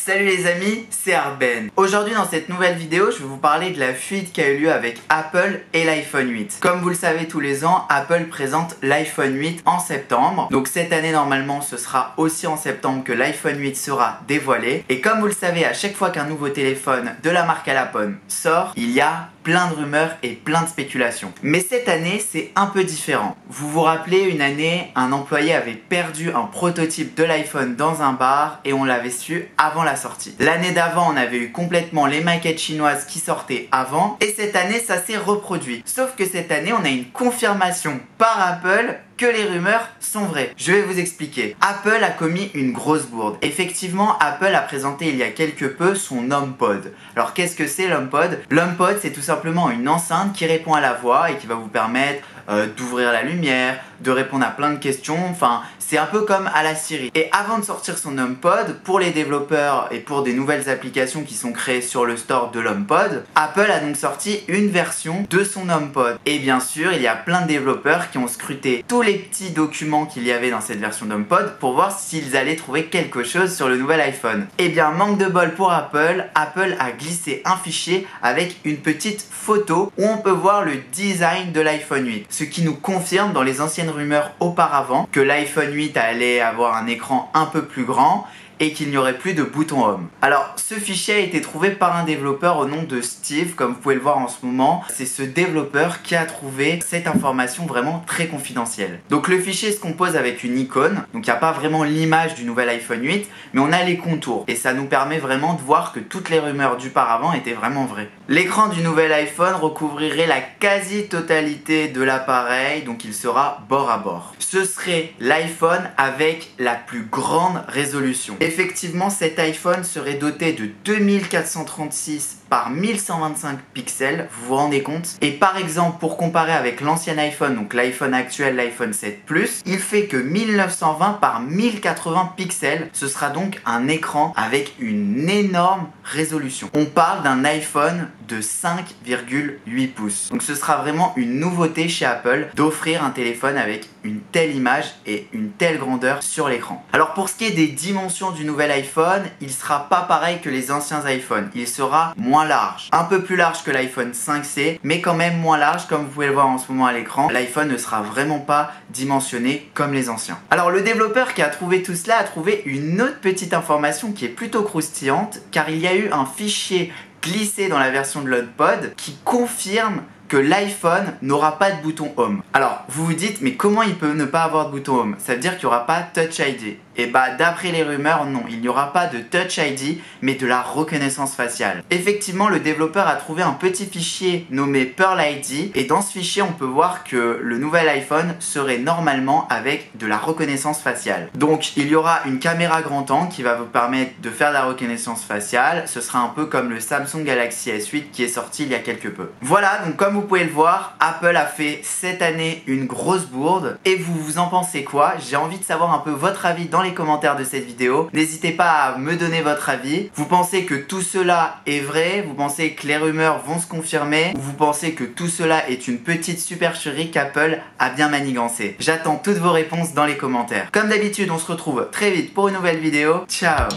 Salut les amis, c'est Arben. Aujourd'hui dans cette nouvelle vidéo, je vais vous parler de la fuite qui a eu lieu avec Apple et l'iPhone 8. Comme vous le savez tous les ans, Apple présente l'iPhone 8 en septembre. Donc cette année normalement ce sera aussi en septembre que l'iPhone 8 sera dévoilé. Et comme vous le savez, à chaque fois qu'un nouveau téléphone de la marque Apple sort, il y a plein de rumeurs et plein de spéculations. Mais cette année, c'est un peu différent. Vous vous rappelez, une année, un employé avait perdu un prototype de l'iPhone dans un bar et on l'avait su avant la sortie. L'année d'avant, on avait eu complètement les maquettes chinoises qui sortaient avant et cette année, ça s'est reproduit. Sauf que cette année, on a une confirmation par Apple que les rumeurs sont vraies. Je vais vous expliquer. Apple a commis une grosse bourde. Effectivement, Apple a présenté il y a quelque peu son HomePod. Alors qu'est-ce que c'est l'HomePod? L'HomePod, c'est tout simplement une enceinte qui répond à la voix et qui va vous permettre d'ouvrir la lumière, de répondre à plein de questions. Enfin, c'est un peu comme à la Siri. Et avant de sortir son HomePod, pour les développeurs et pour des nouvelles applications qui sont créées sur le store de l'HomePod, Apple a donc sorti une version de son HomePod. Et bien sûr, il y a plein de développeurs qui ont scruté tous les petits documents qu'il y avait dans cette version d'HomePod pour voir s'ils allaient trouver quelque chose sur le nouvel iPhone. Et bien, manque de bol pour Apple, Apple a glissé un fichier avec une petite photo où on peut voir le design de l'iPhone 8. Ce qui nous confirme dans les anciennes rumeurs auparavant que l'iPhone 8 allait avoir un écran un peu plus grand et qu'il n'y aurait plus de bouton Home. Alors, ce fichier a été trouvé par un développeur au nom de Steve, comme vous pouvez le voir en ce moment. C'est ce développeur qui a trouvé cette information vraiment très confidentielle. Donc le fichier se compose avec une icône, donc il n'y a pas vraiment l'image du nouvel iPhone 8, mais on a les contours, et ça nous permet vraiment de voir que toutes les rumeurs d'auparavant étaient vraiment vraies. L'écran du nouvel iPhone recouvrirait la quasi-totalité de l'appareil, donc il sera bord à bord. Ce serait l'iPhone avec la plus grande résolution. Effectivement, cet iPhone serait doté de 2436 par 1125 pixels, vous vous rendez compte? Et par exemple, pour comparer avec l'ancien iPhone, donc l'iPhone actuel, l'iPhone 7 Plus, il fait que 1920 par 1080 pixels, ce sera donc un écran avec une énorme résolution. On parle d'un iPhone de 5,8 pouces. Donc ce sera vraiment une nouveauté chez Apple d'offrir un téléphone avec une telle image et une telle grandeur sur l'écran. Alors pour ce qui est des dimensions du nouvel iPhone, il sera pas pareil que les anciens iPhones. Il sera moins large. Un peu plus large que l'iPhone 5C, mais quand même moins large comme vous pouvez le voir en ce moment à l'écran. L'iPhone ne sera vraiment pas dimensionné comme les anciens. Alors le développeur qui a trouvé tout cela a trouvé une autre petite information qui est plutôt croustillante, car il y a eu un fichier glissé dans la version de l'HomePod qui confirme que l'iPhone n'aura pas de bouton Home. Alors, vous vous dites, mais comment il peut ne pas avoir de bouton Home? Ça veut dire qu'il n'y aura pas Touch ID. Et bah, d'après les rumeurs, non, il n'y aura pas de Touch ID, mais de la reconnaissance faciale. Effectivement, le développeur a trouvé un petit fichier nommé Pearl ID, et dans ce fichier, on peut voir que le nouvel iPhone serait normalement avec de la reconnaissance faciale. Donc, il y aura une caméra grand angle qui va vous permettre de faire de la reconnaissance faciale. Ce sera un peu comme le Samsung Galaxy S8 qui est sorti il y a quelque peu. Voilà, donc comme vous pouvez le voir, Apple a fait cette année une grosse bourde. Et vous en pensez quoi? J'ai envie de savoir un peu votre avis dans les commentaires de cette vidéo. N'hésitez pas à me donner votre avis. Vous pensez que tout cela est vrai? Vous pensez que les rumeurs vont se confirmer? Ou vous pensez que tout cela est une petite supercherie qu'Apple a bien manigancée? J'attends toutes vos réponses dans les commentaires. Comme d'habitude, on se retrouve très vite pour une nouvelle vidéo. Ciao!